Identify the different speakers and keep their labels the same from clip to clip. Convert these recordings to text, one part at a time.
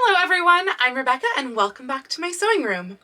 Speaker 1: Hello everyone, I'm Rebecca and welcome back to my sewing room.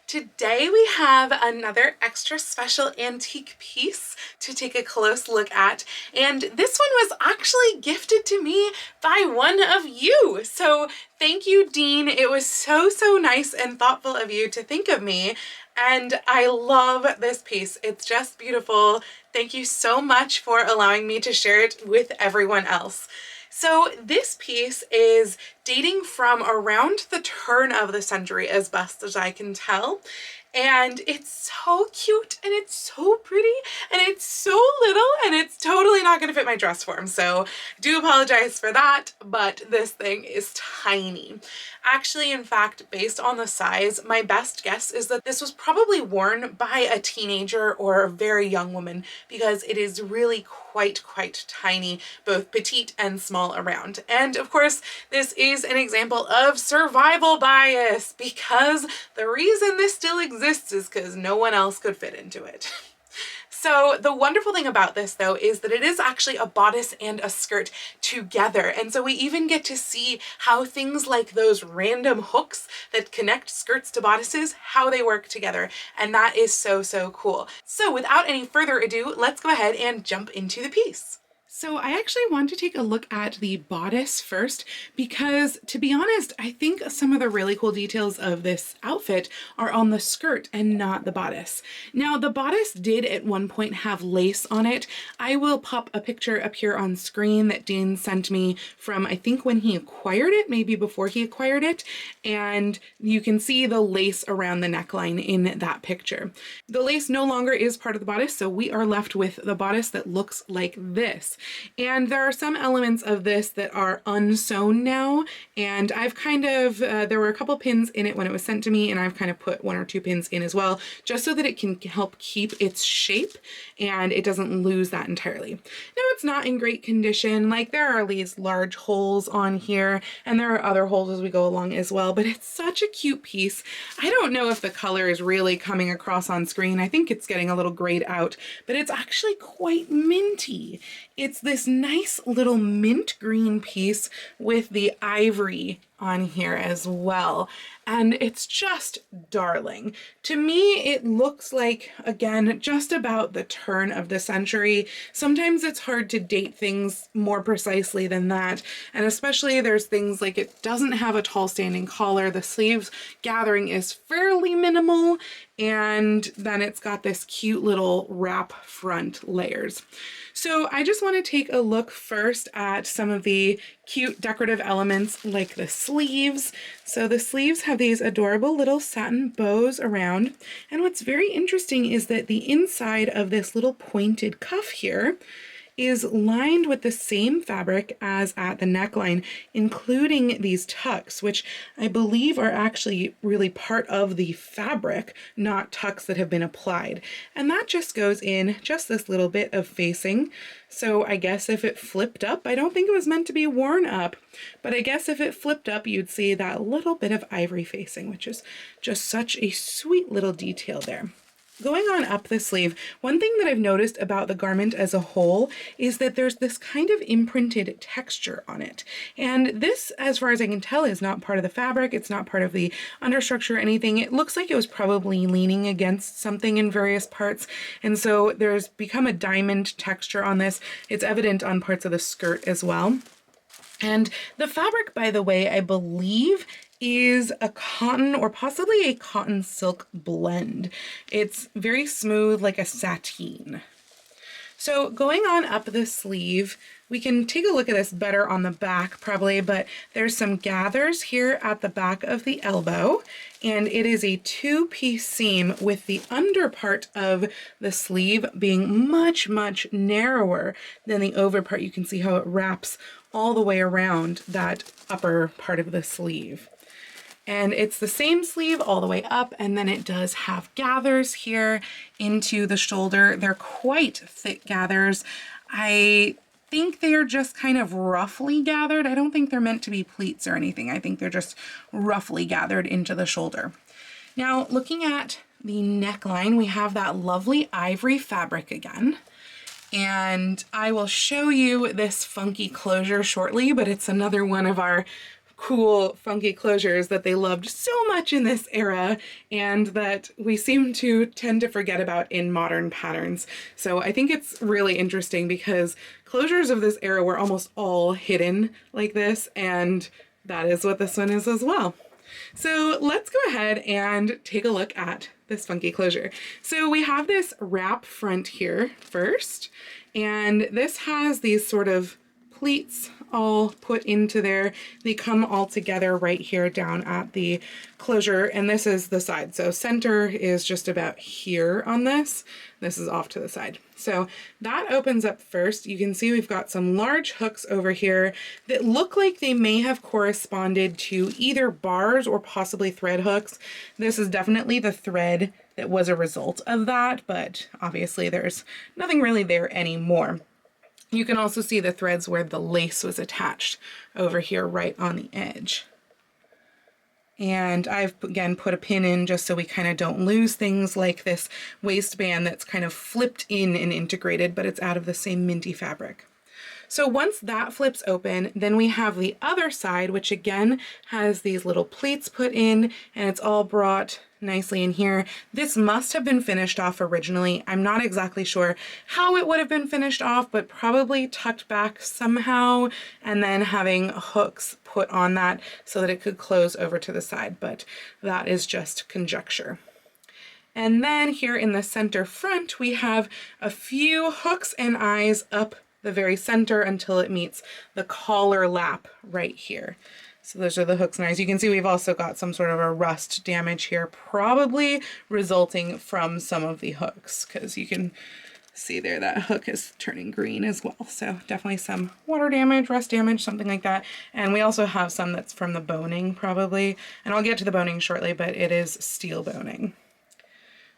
Speaker 1: Today we have another extra special antique piece to take a close look at, and this one was actually gifted to me by one of you. So thank you, Dean. It was so nice and thoughtful of you to think of me, and I love this piece. It's just beautiful. Thank you so much for allowing me to share it with everyone else. So this piece is dating from around the turn of the century as best as I can tell. And it's so cute and it's so pretty and it's so little and it's totally not going to fit my dress form. So do apologize for that, but this thing is tiny. Actually, in fact, based on the size, my best guess is that this was probably worn by a teenager or a very young woman because it is really quite tiny, both petite and small around. And of course, this is an example of survival bias because the reason this still exists is because no one else could fit into it. So the wonderful thing about this though is that it is actually a bodice and a skirt together. And so we even get to see how things like those random hooks that connect skirts to bodices, how they work together. And that is so cool. So without any further ado, let's go ahead and jump into the piece. So I actually want to take a look at the bodice first because, to be honest, I think some of the really cool details of this outfit are on the skirt and not the bodice. Now, the bodice did at one point have lace on it. I will pop a picture up here on screen that Dean sent me from, I think, when he acquired it, maybe before he acquired it, and you can see the lace around the neckline in that picture. The lace no longer is part of the bodice, so we are left with the bodice that looks like this. And there are some elements of this that are unsewn now, and I've kind of, there were a couple pins in it when it was sent to me, and I've kind of put 1 or 2 pins in as well, just so that it can help keep its shape and it doesn't lose that entirely. Now, it's not in great condition. Like, there are these large holes on here, and there are other holes as we go along as well, but it's such a cute piece. I don't know if the color is really coming across on screen. I think it's getting a little grayed out, but it's actually quite minty. It's this nice little mint green piece with the ivory on here as well. And it's just darling. To me, it looks like, again, just about the turn of the century. Sometimes it's hard to date things more precisely than that. And especially there's things like it doesn't have a tall standing collar. The sleeves gathering is fairly minimal. And then it's got this cute little wrap front layers. So I just want to take a look first at some of the cute decorative elements like the sleeves. So the sleeves have these adorable little satin bows around. And what's very interesting is that the inside of this little pointed cuff here is lined with the same fabric as at the neckline, including these tucks, which I believe are actually really part of the fabric, not tucks that have been applied. And that just goes in just this little bit of facing. So I guess if it flipped up, I don't think it was meant to be worn up, but I guess if it flipped up, you'd see that little bit of ivory facing, which is just such a sweet little detail there. Going on up the sleeve, one thing that I've noticed about the garment as a whole is that there's this kind of imprinted texture on it. And this, as far as I can tell, is not part of the fabric. It's not part of the understructure or anything. It looks like it was probably leaning against something in various parts. And so there's become a diamond texture on this. It's evident on parts of the skirt as well. And the fabric, by the way, I believe is a cotton or possibly a cotton silk blend. It's very smooth, like a sateen. So going on up the sleeve, we can take a look at this better on the back probably, but there's some gathers here at the back of the elbow, and it is a 2-piece seam with the under part of the sleeve being much narrower than the over part. You can see how it wraps all the way around that upper part of the sleeve. And it's the same sleeve all the way up, and then it does have gathers here into the shoulder. They're quite thick gathers. I think they are just kind of roughly gathered. I don't think they're meant to be pleats or anything. I think they're just roughly gathered into the shoulder. Now, looking at the neckline, we have that lovely ivory fabric again. And I will show you this funky closure shortly, but it's another one of our cool, funky closures that they loved so much in this era and that we seem to tend to forget about in modern patterns. So I think it's really interesting because closures of this era were almost all hidden like this, and that is what this one is as well. So let's go ahead and take a look at this funky closure. So we have this wrap front here first, and this has these sort of pleats all put into there. They come all together right here down at the closure, and this is the side. So center is just about here on this. This is off to the side. So that opens up first. You can see we've got some large hooks over here that look like they may have corresponded to either bars or possibly thread hooks. This is definitely the thread that was a result of that, but obviously there's nothing really there anymore. You can also see the threads where the lace was attached over here right on the edge. And I've, again, put a pin in just so we kind of don't lose things like this waistband that's kind of flipped in and integrated, but it's out of the same minty fabric. So once that flips open, then we have the other side, which again has these little pleats put in, and it's all brought nicely in here. This must have been finished off originally. I'm not exactly sure how it would have been finished off, but probably tucked back somehow and then having hooks put on that so that it could close over to the side, but that is just conjecture. And then here in the center front, we have a few hooks and eyes up the very center until it meets the collar lap right here. So those are the hooks and eyes. You can see we've also got some sort of a rust damage here, probably resulting from some of the hooks, because you can see there that hook is turning green as well. So definitely some water damage, rust damage, something like that. And we also have some that's from the boning probably, and I'll get to the boning shortly, but it is steel boning.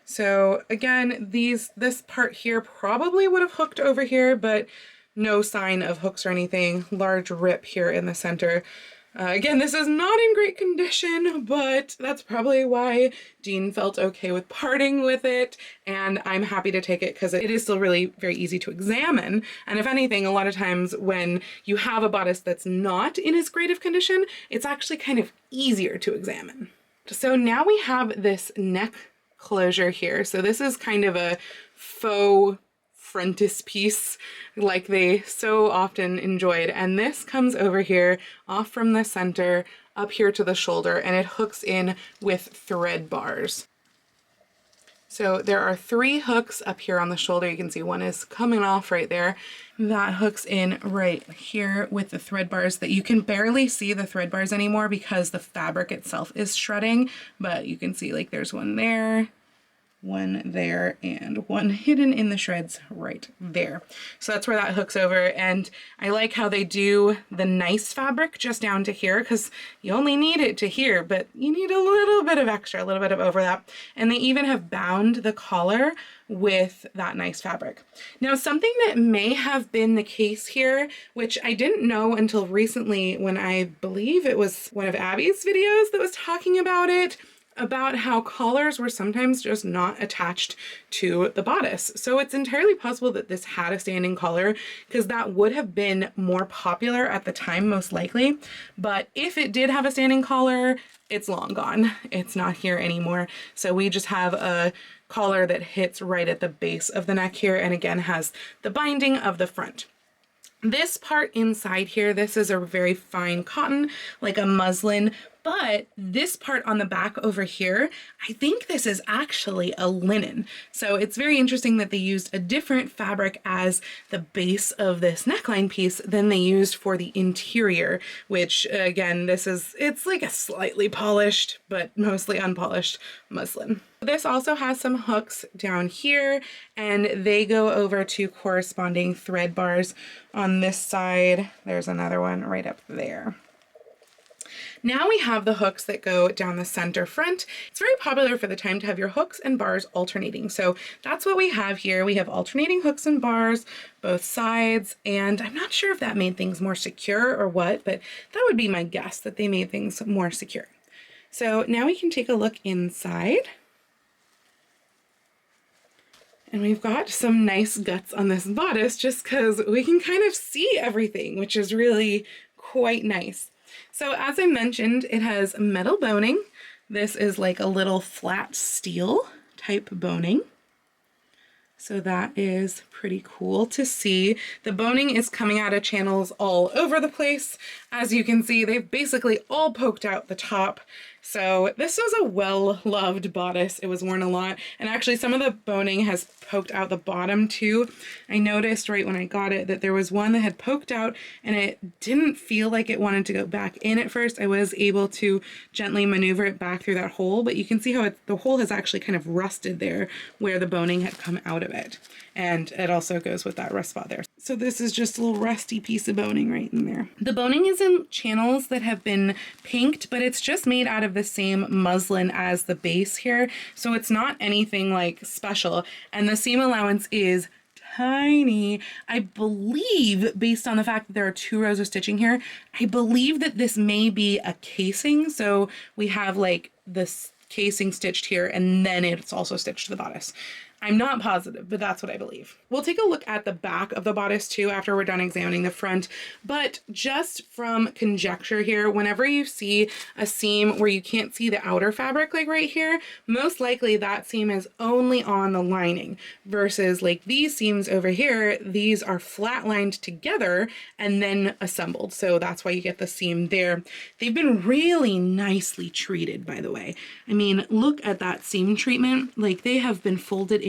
Speaker 1: So again, this part here probably would have hooked over here, but no sign of hooks or anything. Large rip here in the center. Again, this is not in great condition, but that's probably why Dean felt okay with parting with it, and I'm happy to take it because it is still really very easy to examine. And if anything, a lot of times when you have a bodice that's not in as great of condition, it's actually kind of easier to examine. So now we have this neck closure here. So this is kind of a faux frontispiece like they so often enjoyed, and this comes over here off from the center up here to the shoulder, and it hooks in with thread bars. So there are 3 hooks up here on the shoulder. You can see one is coming off right there. That hooks in right here with the thread bars that you can barely see the thread bars anymore because the fabric itself is shredding, but you can see like there's one there, one there, and one hidden in the shreds right there. So that's where that hooks over, and I like how they do the nice fabric just down to here because you only need it to here, but you need a little bit of extra, a little bit of overlap. And they even have bound the collar with that nice fabric. Now, something that may have been the case here, which I didn't know until recently when I believe it was one of Abby's videos that was talking about it, about how collars were sometimes just not attached to the bodice. So it's entirely possible that this had a standing collar because that would have been more popular at the time, most likely. But if it did have a standing collar, it's long gone. It's not here anymore. So we just have a collar that hits right at the base of the neck here, and again has the binding of the front. This part inside here, this is a very fine cotton, like a muslin, but this part on the back over here, I think this is actually a linen. So it's very interesting that they used a different fabric as the base of this neckline piece than they used for the interior, which again, it's like a slightly polished, but mostly unpolished muslin. This also has some hooks down here, and they go over to corresponding thread bars on this side. There's another one right up there. Now we have the hooks that go down the center front. It's very popular for the time to have your hooks and bars alternating. So that's what we have here. We have alternating hooks and bars, both sides, and I'm not sure if that made things more secure or what, but that would be my guess, that they made things more secure. So now we can take a look inside. And we've got some nice guts on this bodice just because we can kind of see everything, which is really quite nice. So as I mentioned, it has metal boning. This is like a little flat steel type boning. So that is pretty cool to see. The boning is coming out of channels all over the place. As you can see, they've basically all poked out the top. So this was a well-loved bodice. It was worn a lot. And actually some of the boning has poked out the bottom too. I noticed right when I got it that there was one that had poked out and it didn't feel like it wanted to go back in at first. I was able to gently maneuver it back through that hole, but you can see how the hole has actually kind of rusted there where the boning had come out of it. And it also goes with that rust spot there. So this is just a little rusty piece of boning right in there. The boning is in channels that have been pinked, but it's just made out of the same muslin as the base here. So it's not anything like special. And the seam allowance is tiny. I believe, based on the fact that there are 2 rows of stitching here, I believe that this may be a casing. So we have like this casing stitched here and then it's also stitched to the bodice. I'm not positive, but that's what I believe. We'll take a look at the back of the bodice too after we're done examining the front, but just from conjecture here, whenever you see a seam where you can't see the outer fabric, like right here, most likely that seam is only on the lining versus like these seams over here, these are flat lined together and then assembled. So that's why you get the seam there. They've been really nicely treated, by the way. I mean, look at that seam treatment. Like they have been folded in.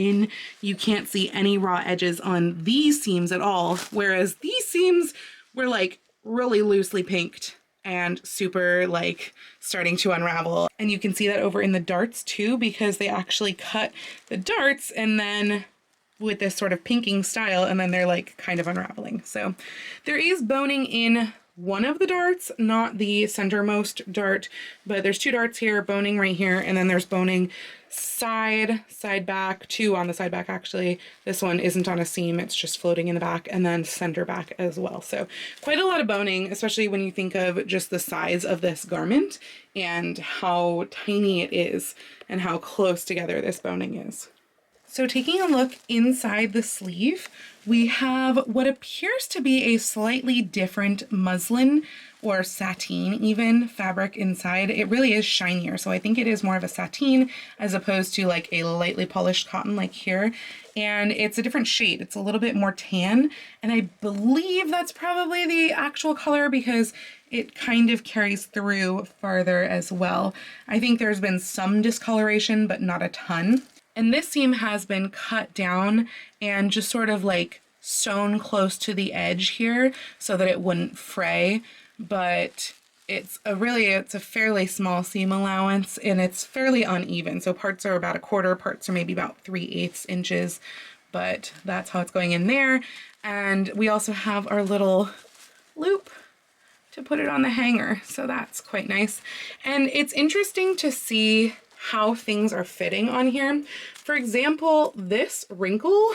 Speaker 1: You can't see any raw edges on these seams at all, whereas these seams were like really loosely pinked and super like starting to unravel. And you can see that over in the darts too, because they actually cut the darts and then with this sort of pinking style, and then they're like kind of unraveling. So there is boning in one of the darts, not the centermost dart, but there's 2 darts here, boning right here, and then there's boning side back, 2 on the side back actually. This one isn't on a seam, it's just floating in the back, and then center back as well. So quite a lot of boning, especially when you think of just the size of this garment and how tiny it is and how close together this boning is. So taking a look inside the sleeve, we have what appears to be a slightly different muslin or sateen even fabric inside. It really is shinier, so I think it is more of a sateen as opposed to like a lightly polished cotton like here. And it's a different shade. It's a little bit more tan, and I believe that's probably the actual color because it kind of carries through farther as well. I think there's been some discoloration, but not a ton. And this seam has been cut down and just sort of like sewn close to the edge here so that it wouldn't fray, but it's a fairly small seam allowance and it's fairly uneven. So parts are about 1/4, parts are maybe about 3/8 inches, but that's how it's going in there. And we also have our little loop to put it on the hanger, so that's quite nice. And it's interesting to see how things are fitting on here. For example, this wrinkle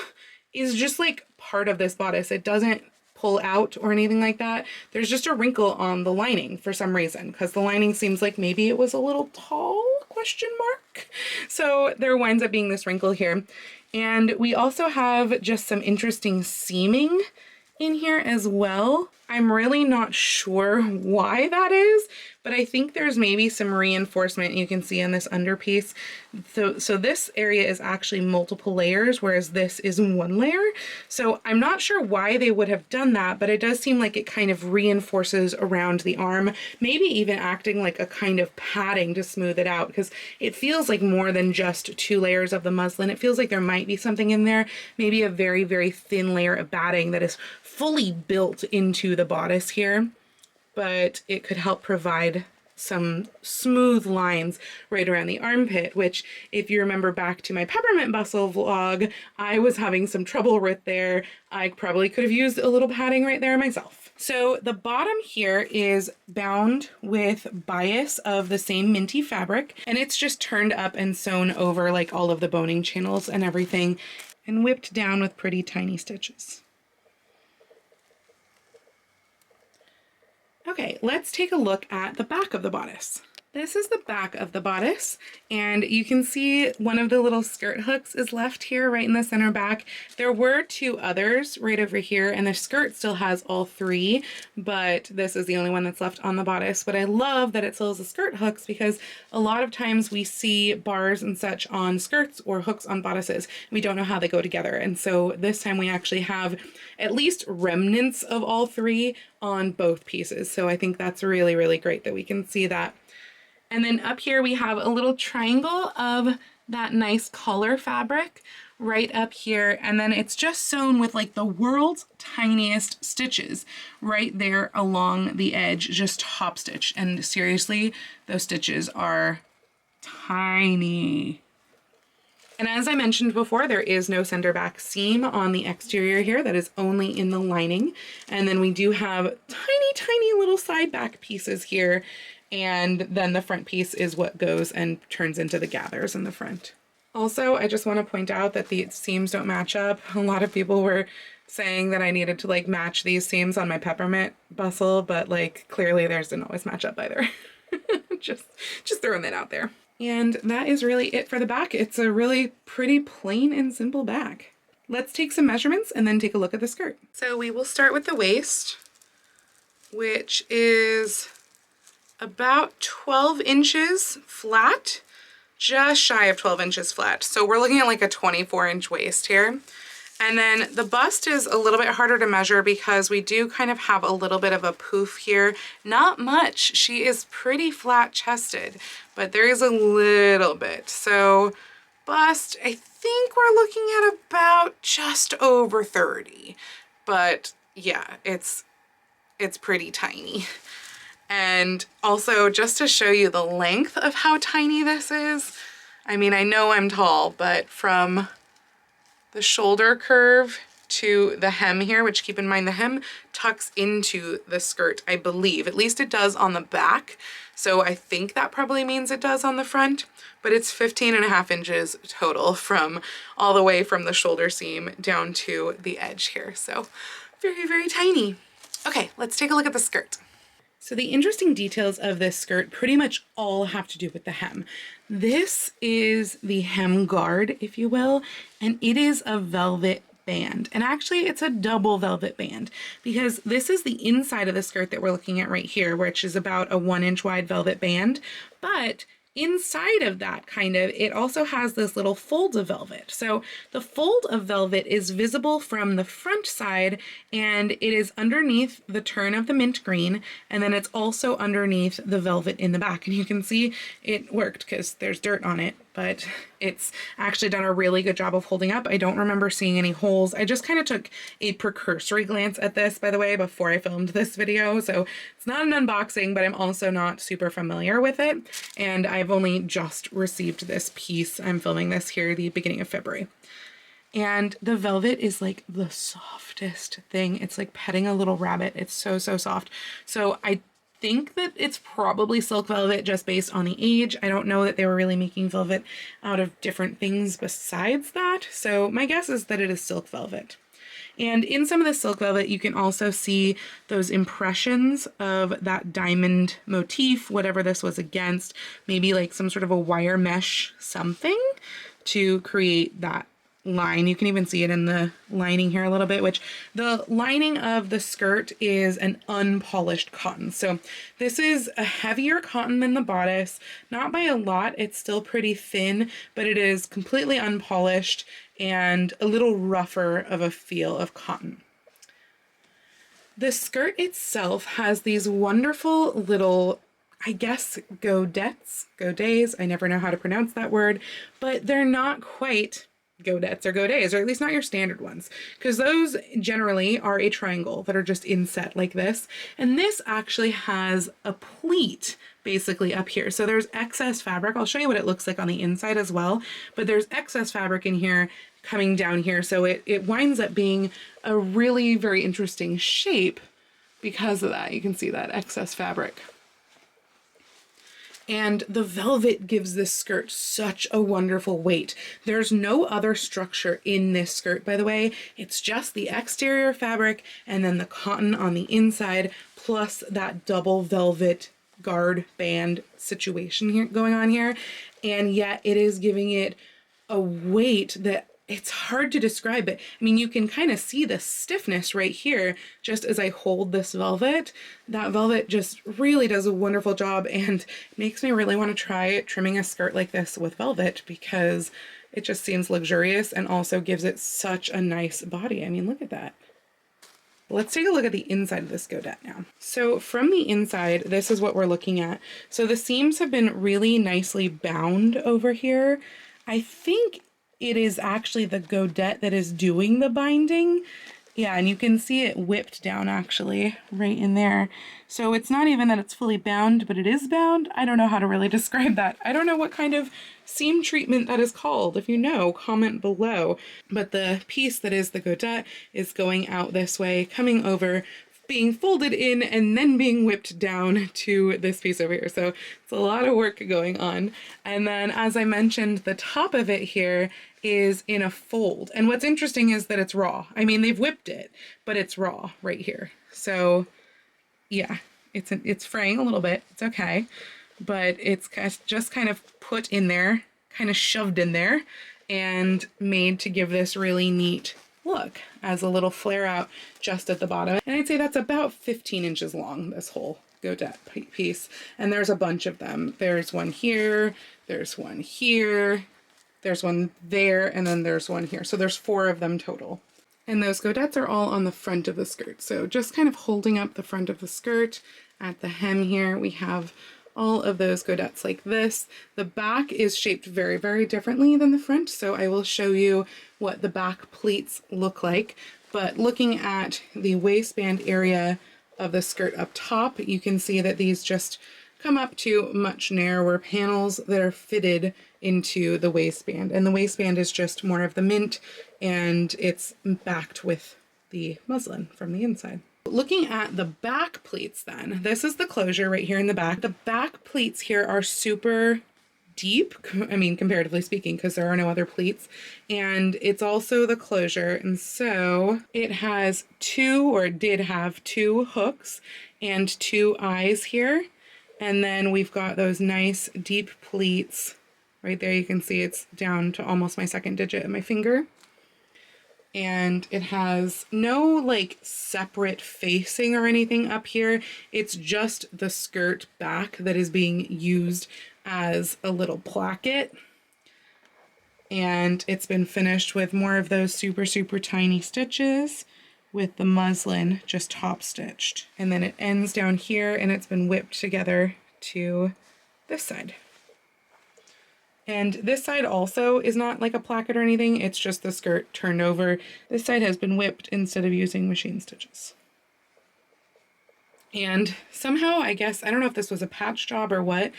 Speaker 1: is just like part of this bodice. It doesn't pull out or anything like that. There's just a wrinkle on the lining for some reason, because the lining seems like maybe it was a little tall, question mark. So there winds up being this wrinkle here. And we also have just some interesting seaming in here as well. I'm really not sure why that is, but I think there's maybe some reinforcement you can see on this underpiece. So this area is actually multiple layers, whereas this is 1 layer. So I'm not sure why they would have done that, but it does seem like it kind of reinforces around the arm, maybe even acting like a kind of padding to smooth it out, because it feels like more than just 2 layers of the muslin. It feels like there might be something in there, maybe a very, very thin layer of batting that is fully built into the bodice here, but it could help provide some smooth lines right around the armpit, which if you remember back to my peppermint bustle vlog, I was having some trouble with there. I probably could have used a little padding right there myself. So the bottom here is bound with bias of the same minty fabric, and it's just turned up and sewn over like all of the boning channels and everything and whipped down with pretty tiny stitches. Okay, let's take a look at the back of the bodice. This is the back of the bodice, and you can see one of the little skirt hooks is left here right in the center back. There were two others right over here, and the skirt still has all three, but this is the only one that's left on the bodice. But I love that it still has the skirt hooks, because a lot of times we see bars and such on skirts or hooks on bodices. We don't know how they go together, and so this time we actually have at least remnants of all three on both pieces. So I think that's really, really great that we can see that. And then up here we have a little triangle of that nice collar fabric right up here. And then it's just sewn with like the world's tiniest stitches right there along the edge, just top stitch. And seriously, those stitches are tiny. And as I mentioned before, there is no center back seam on the exterior here. That is only in the lining. And then we do have tiny, tiny little side back pieces here. And then the front piece is what goes and turns into the gathers in the front. Also, I just want to point out that the seams don't match up. A lot of people were saying that I needed to like match these seams on my peppermint bustle, but like clearly theirs didn't always match up either. just throwing that out there. And that is really it for the back. It's a really pretty plain and simple back. Let's take some measurements and then take a look at the skirt. So we will start with the waist, which is about 12 inches flat, just shy of 12 inches flat. So we're looking at like a 24-inch waist here. And then the bust is a little bit harder to measure because we do kind of have a little bit of a poof here. Not much. She is pretty flat chested, but there is a little bit. So bust, I think we're looking at about just over 30. But yeah, it's pretty tiny. And also, just to show you the length of how tiny this is, I mean, I know I'm tall, but from the shoulder curve to the hem here, which keep in mind the hem tucks into the skirt, I believe. At least it does on the back. So I think that probably means it does on the front, but it's 15.5 inches total from all the way from the shoulder seam down to the edge here. So very, very tiny. Okay, let's take a look at the skirt. So the interesting details of this skirt pretty much all have to do with the hem. This is the hem guard, if you will, and it is a velvet band. And actually it's a double velvet band, because this is the inside of the skirt that we're looking at right here, which is about a 1-inch wide velvet band. But inside of that it also has this little fold of velvet. So the fold of velvet is visible from the front side, and it is underneath the turn of the mint green, and then it's also underneath the velvet in the back. And you can see it worked because there's dirt on it, but it's actually done a really good job of holding up. I don't remember seeing any holes. I just kind of took a precursory glance at this, by the way, before I filmed this video. So it's not an unboxing, but I'm also not super familiar with it. And I've only just received this piece. I'm filming this here the beginning of February. And the velvet is like the softest thing. It's like petting a little rabbit. It's so, so soft. So I think that it's probably silk velvet just based on the age. I don't know that they were really making velvet out of different things besides that. So my guess is that it is silk velvet. And in some of the silk velvet, you can also see those impressions of that diamond motif, whatever this was against, maybe like some sort of a wire mesh something to create that line. You can even see it in the lining here a little bit, which the lining of the skirt is an unpolished cotton. So this is a heavier cotton than the bodice, not by a lot. It's still pretty thin, but it is completely unpolished and a little rougher of a feel of cotton. The skirt itself has these wonderful little, I guess, godets, I never know how to pronounce that word, but they're not quite godettes or godets, or at least not your standard ones, because those generally are a triangle that are just inset like this. And this actually has a pleat basically up here. So there's excess fabric. I'll show you what it looks like on the inside as well, but there's excess fabric in here coming down here. So it winds up being a really very interesting shape because of that. You can see that excess fabric. And the velvet gives this skirt such a wonderful weight. There's no other structure in this skirt, by the way. It's just the exterior fabric and then the cotton on the inside, plus that double velvet guard band situation here going on here, and yet it is giving it a weight that it's hard to describe it. I mean, you can kind of see the stiffness right here just as I hold this velvet. That velvet just really does a wonderful job and makes me really want to try trimming a skirt like this with velvet, because it just seems luxurious and also gives it such a nice body. I mean, look at that. Let's take a look at the inside of this godette now. So from the inside, this is what we're looking at. So the seams have been really nicely bound over here. I think it is actually the godette that is doing the binding. Yeah, and you can see it whipped down actually right in there. So it's not even that it's fully bound, but it is bound. I don't know how to really describe that. I don't know what kind of seam treatment that is called. If you know, comment below. But the piece that is the godette is going out this way, coming over, being folded in, and then being whipped down to this piece over here. So it's a lot of work going on. And then, as I mentioned, the top of it here is in a fold. And what's interesting is that it's raw. I mean, they've whipped it, but it's raw right here. So yeah, it's fraying a little bit. It's okay. But it's just kind of put in there, kind of shoved in there, and made to give this really neat look as a little flare out just at the bottom. And I'd say that's about 15 inches long, this whole godette piece. And there's a bunch of them. There's one here, there's one here, there's one there, and then there's one here. So there's 4 of them total. And those godettes are all on the front of the skirt. So just kind of holding up the front of the skirt. At the hem here, we have all of those godettes like this. The back is shaped very, very differently than the front, so I will show you what the back pleats look like. But looking at the waistband area of the skirt up top, you can see that these just come up to much narrower panels that are fitted into the waistband. And the waistband is just more of the mint, and it's backed with the muslin from the inside. Looking at the back pleats then, this is the closure right here in the back. The back pleats here are super deep, I mean, comparatively speaking, because there are no other pleats. And it's also the closure. And so it has 2, or it did have 2 hooks and 2 eyes here. And then we've got those nice deep pleats right there. You can see it's down to almost my 2nd digit of my finger. And it has no like separate facing or anything up here. It's just the skirt back that is being used as a little placket. And it's been finished with more of those super, super tiny stitches with the muslin just top stitched. And then it ends down here, and it's been whipped together to this side. And this side also is not like a placket or anything, it's just the skirt turned over. This side has been whipped instead of using machine stitches. And somehow, I guess, I don't know if this was a patch job or what,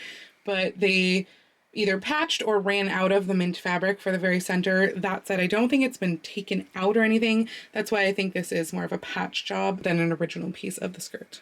Speaker 1: but they either patched or ran out of the mint fabric for the very center. That said, I don't think it's been taken out or anything. That's why I think this is more of a patch job than an original piece of the skirt.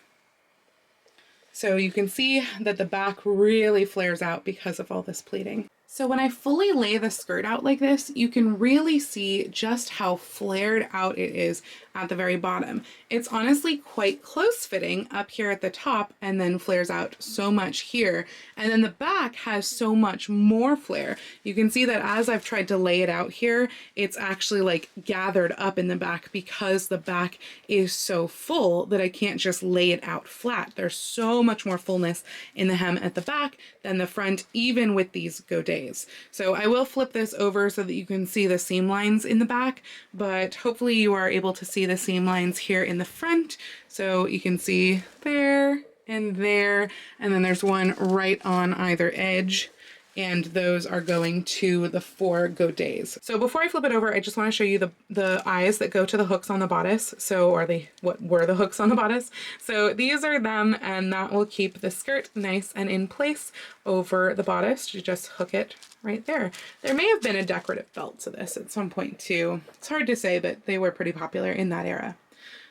Speaker 1: So you can see that the back really flares out because of all this pleating. So when I fully lay the skirt out like this, you can really see just how flared out it is at the very bottom. It's honestly quite close fitting up here at the top and then flares out so much here. And then the back has so much more flare. You can see that as I've tried to lay it out here, it's actually like gathered up in the back because the back is so full that I can't just lay it out flat. There's so much more fullness in the hem at the back than the front, even with these godets. So I will flip this over so that you can see the seam lines in the back, but hopefully you are able to see the seam lines here in the front. So you can see there and there, and then there's one right on either edge, and those are going to the 4 godets. So before I flip it over, I just want to show you the eyes that go to the hooks on the bodice. So, what were the hooks on the bodice? So these are them, and that will keep the skirt nice and in place over the bodice. You just hook it right there. There may have been a decorative belt to this at some point too. It's hard to say, but they were pretty popular in that era.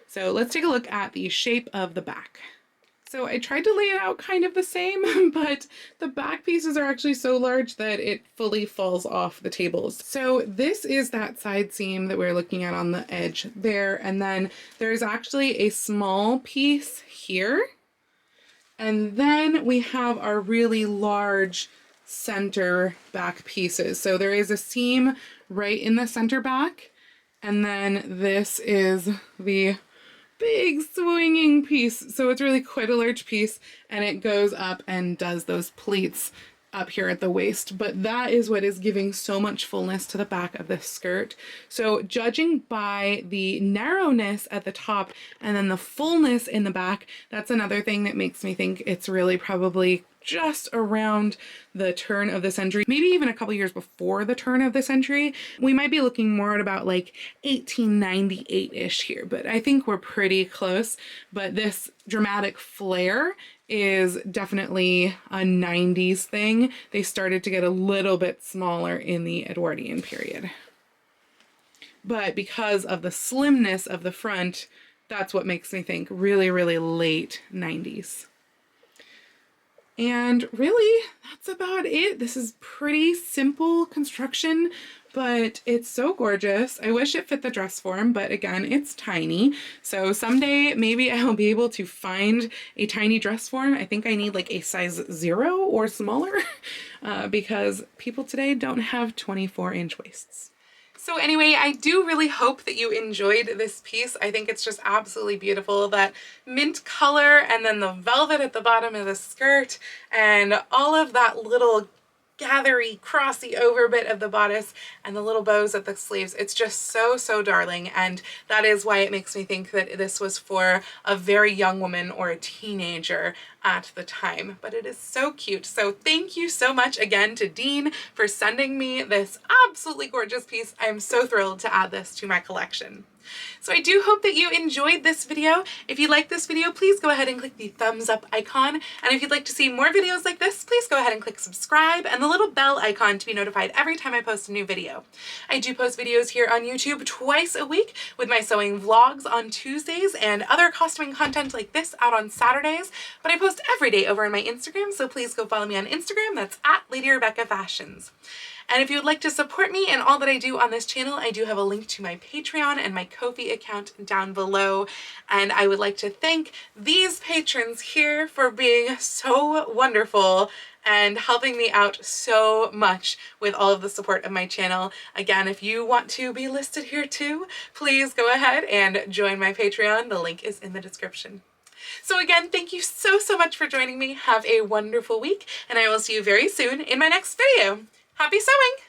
Speaker 1: So let's take a look at the shape of the back. So I tried to lay it out kind of the same, but the back pieces are actually so large that it fully falls off the tables. So this is that side seam that we're looking at on the edge there. And then there's actually a small piece here. And then we have our really large center back pieces. So there is a seam right in the center back, and then this is the big swinging piece. So it's really quite a large piece, and it goes up and does those pleats up here at the waist, but that is what is giving so much fullness to the back of this skirt. So judging by the narrowness at the top and then the fullness in the back, that's another thing that makes me think it's really probably just around the turn of the century, maybe even a couple years before the turn of the century. We might be looking more at about like 1898-ish here, but I think we're pretty close. But this dramatic flare is definitely a 90s thing. They started to get a little bit smaller in the Edwardian period. But because of the slimness of the front, that's what makes me think really, really late 90s. And really, that's about it. This is pretty simple construction, but it's so gorgeous. I wish it fit the dress form, but again, it's tiny. So someday maybe I'll be able to find a tiny dress form. I think I need like a size 0 or smaller because people today don't have 24-inch waists. So anyway, I do really hope that you enjoyed this piece. I think it's just absolutely beautiful. That mint color and then the velvet at the bottom of the skirt and all of that little gathery, crossy over bit of the bodice and the little bows at the sleeves. It's just so, so darling, and that is why it makes me think that this was for a very young woman or a teenager at the time, but it is so cute. So thank you so much again to Dean for sending me this absolutely gorgeous piece. I am so thrilled to add this to my collection. So I do hope that you enjoyed this video. If you like this video, please go ahead and click the thumbs up icon. And if you'd like to see more videos like this, please go ahead and click subscribe and the little bell icon to be notified every time I post a new video. I do post videos here on YouTube twice a week with my sewing vlogs on Tuesdays and other costuming content like this out on Saturdays, but I post every day over on my Instagram, so please go follow me on Instagram. That's at Lady Rebecca Fashions. And if you would like to support me and all that I do on this channel, I do have a link to my Patreon and my Ko-fi account down below. And I would like to thank these patrons here for being so wonderful and helping me out so much with all of the support of my channel. Again, if you want to be listed here too, please go ahead and join my Patreon. The link is in the description. So again, thank you so, so much for joining me. Have a wonderful week, and I will see you very soon in my next video. Happy sewing!